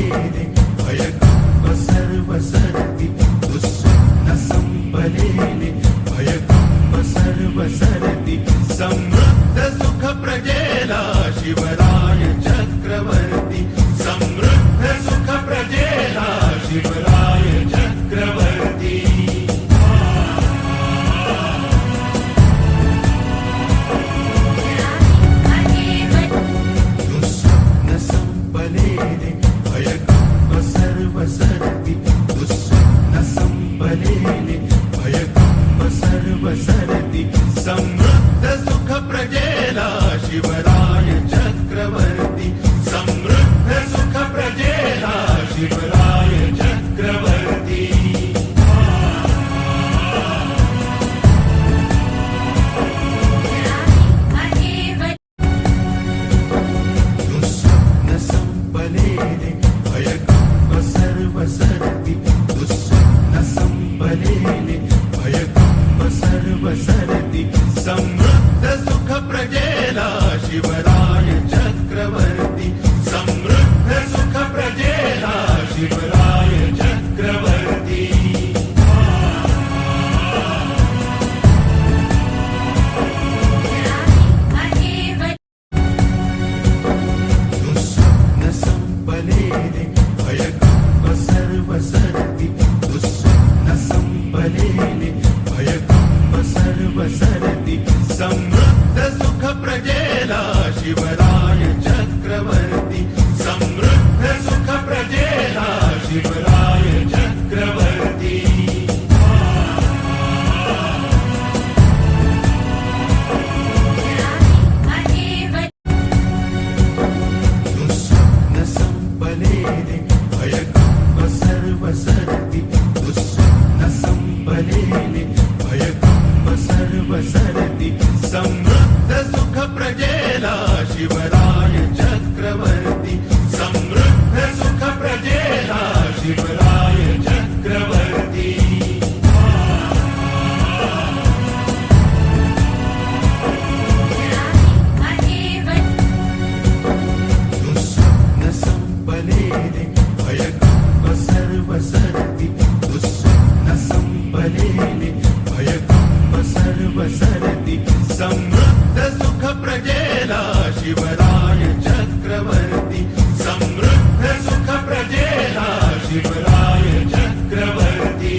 संपलेले भयकंप सर्व सरती दुःस्वप्न संपलेले भयकंप सर्व सरती समृद्ध सुख प्रजेला शिवराय चक्रवर्ती समृद्ध सुख प्रजेला शिवराय चक्रवर्ती दुःस्वप्न संपलेले भयकंप सर्व सरती दुःस्वप्न संपलेले भयकंप सर्व सरती समृद्ध सुख प्रजेला शिवराय चक्रवर्ती समृद्ध सुख प्रजेला शिवराय चक्रवर्ती दुःस्वप्न संपलेले भयकंप सर्व सरती दुःस्वप्न संपलेले भयकंप सर्व सरती समृद्ध सुख प्रजेला शिवराय चक्रवर्ती समृद्ध सुख प्रजेला शिवराय चक्रवर्ती दुःस्वप्न संपलेले भयकंप सर्व सरती दुःस्वप्न संपलेले भयकंप सर्व सरती समृद्ध सुख प्रजेला शिवराय चक्रवर्ती समृद्ध सुख प्रजेला शिवराय चक्रवर्ती दुःस्वप्न संपलेले भयकंप सर्व सरती दुःस्वप्न संपलेले भयकंप सर्व सरती समृद्ध सुख प्रजेला शिवराय चक्रवर्ती समृद्ध सुख प्रजेला शिवराय चक्रवर्ती दुःस्वप्न संपलेले भयकंप सर्व सरती दुःस्वप्न संपलेले भयकंप सर्व सरती समृद्ध सुख प्रजेला शिवराय चक्रवर्ती समृद्ध सुख प्रजेला शिवराय चक्रवर्ती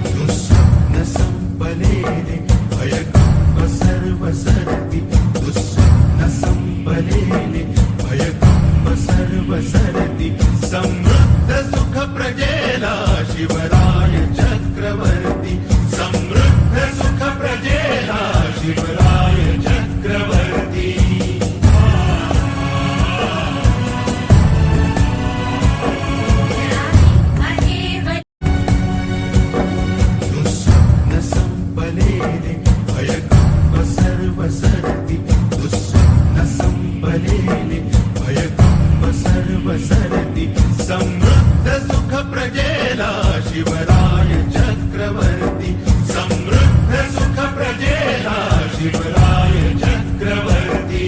दुःस्वप्न संपलेले भयकंप सर्व सरती दुःस्वप्न संपलेले भयकंप सर्व सरती समृद्ध सुख प्रजेला शिवराय चक्रवर्ती समृद्ध सुख प्रजेला शिवराय चक्रवर्ती दुःस्वप्न संपलेले भयकंप सर्व सरती दुःस्वप्न संपलेले भयकंप सर्व सरती समृद्ध सुख प्रजेला शिवराय चक्रवर्ती समृद्ध सुख प्रजेला शिवराय चक्रवर्ती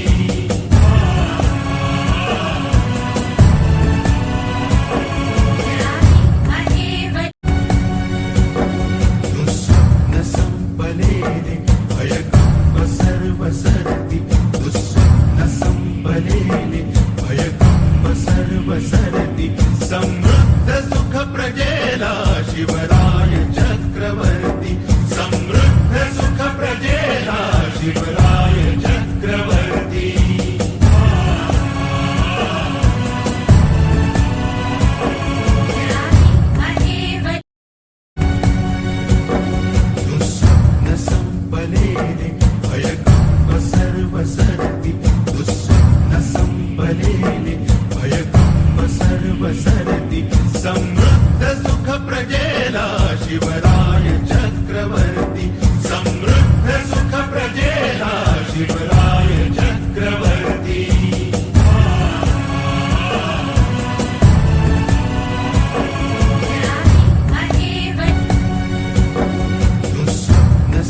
दुःस्वप्न संपलेले भयकंप सर्व सरती दुःस्वप्न संपलेले भयकंप सर्व सरती समृद्ध सुख प्रजेला शिवराय चक्रवर्ती समृद्ध सुख प्रजेला शिवराय चक्रवर्ती दुःस्वप्न संपलेले भयकंप सर्व सरती दुःस्वप्न संपलेले भयकंप सर्व सरती समृद्ध सुख प्रजेला शिवराय चक्रवर्ती समृद्ध सुख प्रजेला शिवराय चक्रवर्ती दुःस्वप्न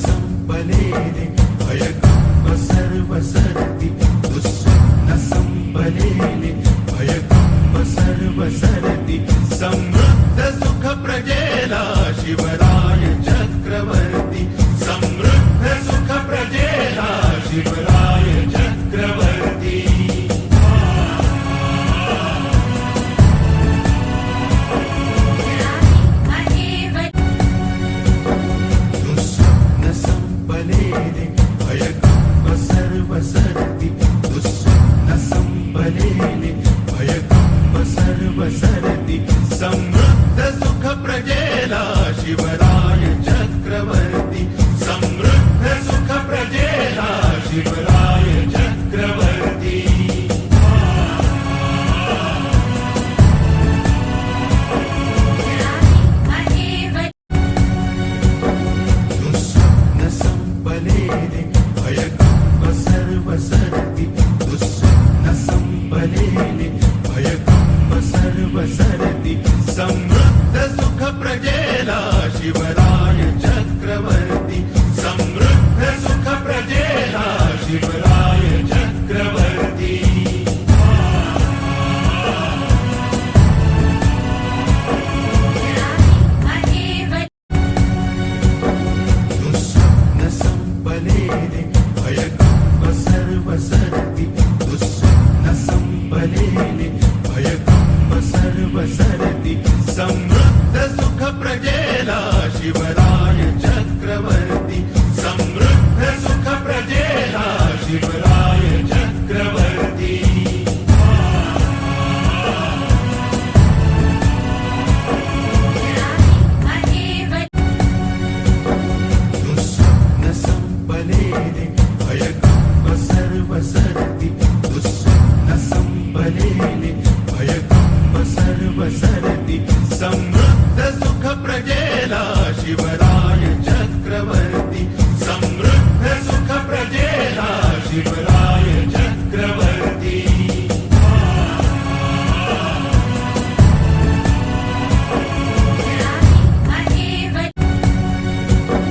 प्रजेला शिवराय चक्रवर्ती समृद्ध सुख प्रजेला शिवराय चक्रवर्ती दुःस्वप्न संपलेले भयकंप सर्व सरती दुःस्वप्न संपलेले भयकंप सर्व सरती समृद्ध सुख प्रजेला शिवराय चक्रवर्ती समृद्ध सुख प्रजेला शिवराय चक्रवर्ती दुःस्वप्न संपलेले भयकंप सर्व सरती दुःस्वप्न संपलेले भयकंप सर्व सरती समृद्ध सुख प्रजेला शिवराय चक्रवर्ती समृद्ध सुख प्रजेला शिवराय चक्रवर्ती दुःस्वप्न संपलेले भयकंप सर्व सरती दुःस्वप्न संपलेले भयकंप सर्व सरती समृद्ध सुख प्रजेला शिवराय चक्रवर्ती समृद्ध सुख प्रजेला शिवराय चक्रवर्ती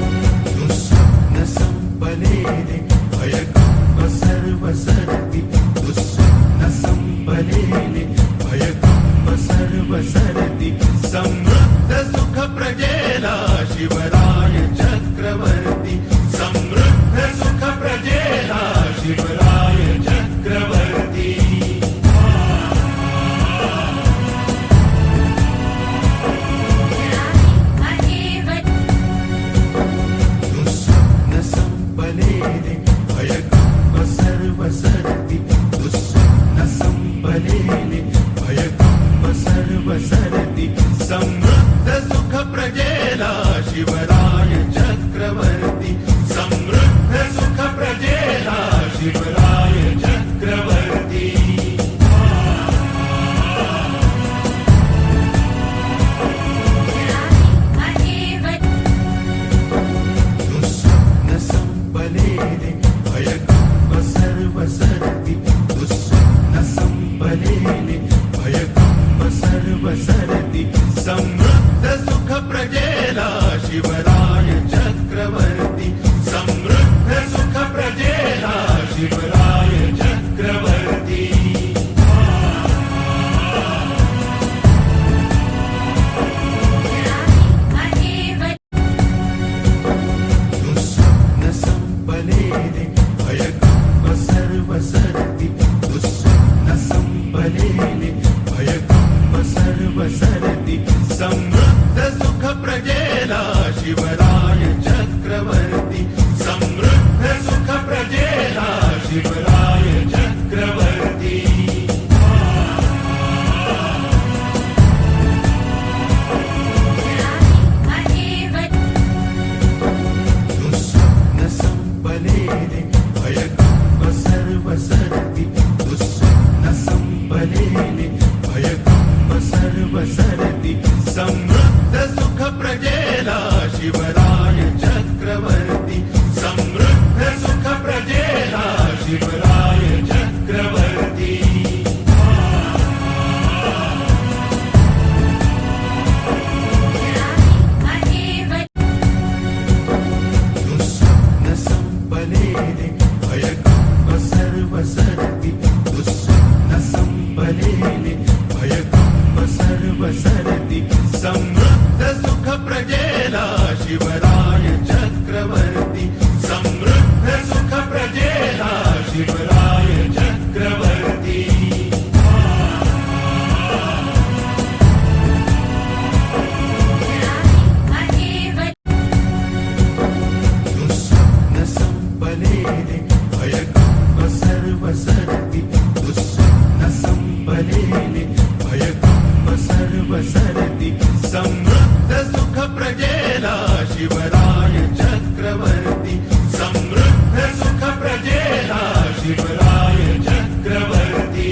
दुःस्वप्न संपलेले भयकंप सर्व सरती दुःस्वप्न संपलेले भयकंप सर्व सरती समृद्ध सुख प्रजेला शिवराय चक्रवर्ती समृद्ध सुख प्रजेला शिवराय चक्रवर्ती दुःस्वप्न संपलेले भयकंप सर्व सरती दुःस्वप्न संपलेले भयकंप सर्व सरती समृद्ध सुख प्रजेला शिवराय चक्रवर्ती समृद्ध सुख प्रजेला शिवराय चक्रवर्ती दुःस्वप्न संपलेले भयकंप सर्व सरती दुःस्वप्न संपलेले भयकंप सर्व सरती समृद्ध सुख प्रजेला शिवराय चक्रवर्ती समृद्ध सुख प्रजेला शिवराय चक्रवर्ती दुःस्वप्न संपलेले भयकंप सर्व सरती दुःस्वप्न संपलेले भयकंप सर्व सरती समृद्ध सुख प्रजेला शिवराय चक्रवर्ती समृद्ध सुख प्रजेला शिवराय चक्रवर्ती दुःस्वप्न संपलेले भयकंप सर्व सरती दुःस्वप्न संपलेले भयकंप सर्व सरती समृद्ध सुख प्रजेला शिवराय चक्रवर्ती समृद्ध सुख प्रजेला शिवराय चक्रवर्ती दुःस्वप्न संपलेले भयकंप सर्व सरती दुःस्वप्न संपलेले भयकंप सर्व सरती समृद्ध सुख प्रजेला शिवराय चक्रवर्ती समृद्ध सुख प्रजेला शिवराय चक्रवर्ती दुःस्वप्न संपलेले भयकंप सर्व सरती दुःस्वप्न संपलेले भयकंप सर्व सरती समृद्ध सुख शिवराय चक्रवर्ती समृद्ध सुख प्रजेला शिवराय चक्रवर्ती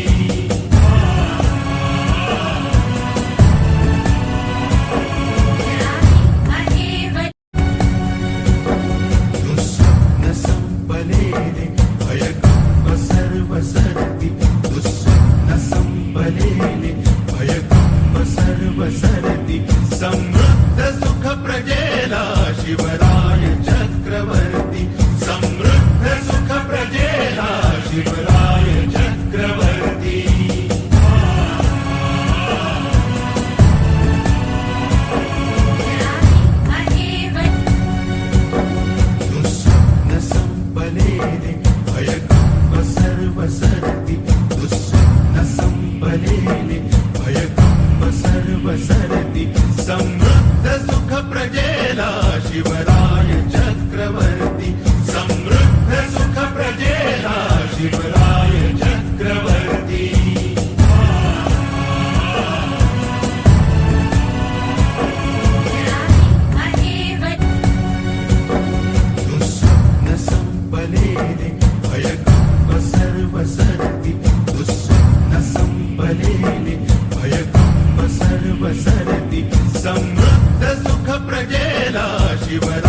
दुःस्वप्न संपलेले भयकंप सर्व सरती दुःस्वप्न संपलेले भयकंप सर्व सरती समृद्ध सुख प्रजेला शिवराय चक्रवर्ती समृद्ध सुख प्रजेला शिवराय चक्रवर्ती दुःस्वप्न संपलेले भयकंप सर्व सरती दुःस्वप्न संपलेले भयकंप सर्व सरती समृद्ध सुख प्रजेला शिवराय चक्रवर्ती समृद्ध सुख प्रजेला शिवराय चक्रवर्ती दुःस्वप्न संपलेले भयकंप सर्व सरती दुःस्वप्न संपलेले भयकंप सर्व सरती समृद्ध सुख प्रजेला शिवराय